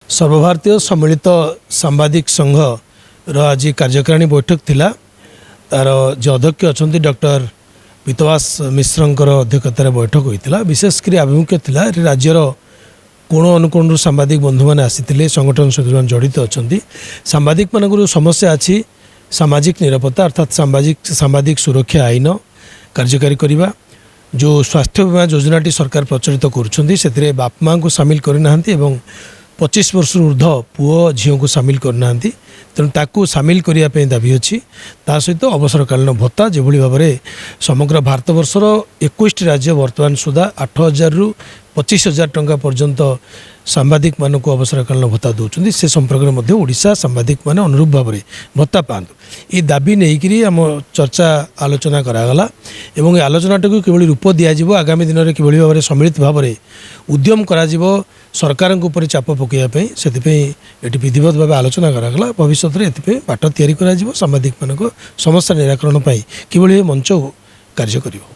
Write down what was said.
सर्वभारतीय सम्मिलित सांबादिक संघ आज कार्यकारिणी बैठक थिला तार जो अध्यक्ष अच्छा डॉक्टर पीतवास मिश्र अध्यक्षतार बैठक होता विशेषकर आभिमुख्य थिला राज्यर कोण अनुकोण सांबादिक बंधु मैंने आसी संगठन सहित जड़ित अच्छा सांबादिक मान समस्या अच्छी सामाजिक निरापत्ता अर्थात सांबादिक सुरक्षा आईन कार्यकारी करने जो स्वास्थ्य बीमा योजनाटी सरकार प्रचलित कर बाप माँ को सामिल करना 25 वर्ष ऊर्ध पुओ झील को सामिल करना तेणु ताकू सामिल करने दाबी अच्छी सहित अवसरकालीन भत्ता जो भाव में समग्र भारत वर्षर 21 राज्य बर्तमान सुधा 8,000 रु 25,000 टंका पर्यंत सांबादिक मानक अवसरकालीन भत्ता दौरान से संपर्क में ओडिशा सांबादिक मान अनुरूप भाव में भत्ता पातु ये दाबी नहीं आम चर्चा आलोचना करागला एवं ये आलोचनाटा को किभली रूप दिज्व आगामी दिन में किभली भाव में सम्मिलित भाव में उद्यम करा सरकार ऊपर चाप पकड़ापी से विधिवत भाव आलोचना करागला भविष्य में ये बाट या सांबादिक मान समस्या निराकरण किभली मंच कार्य करिवो।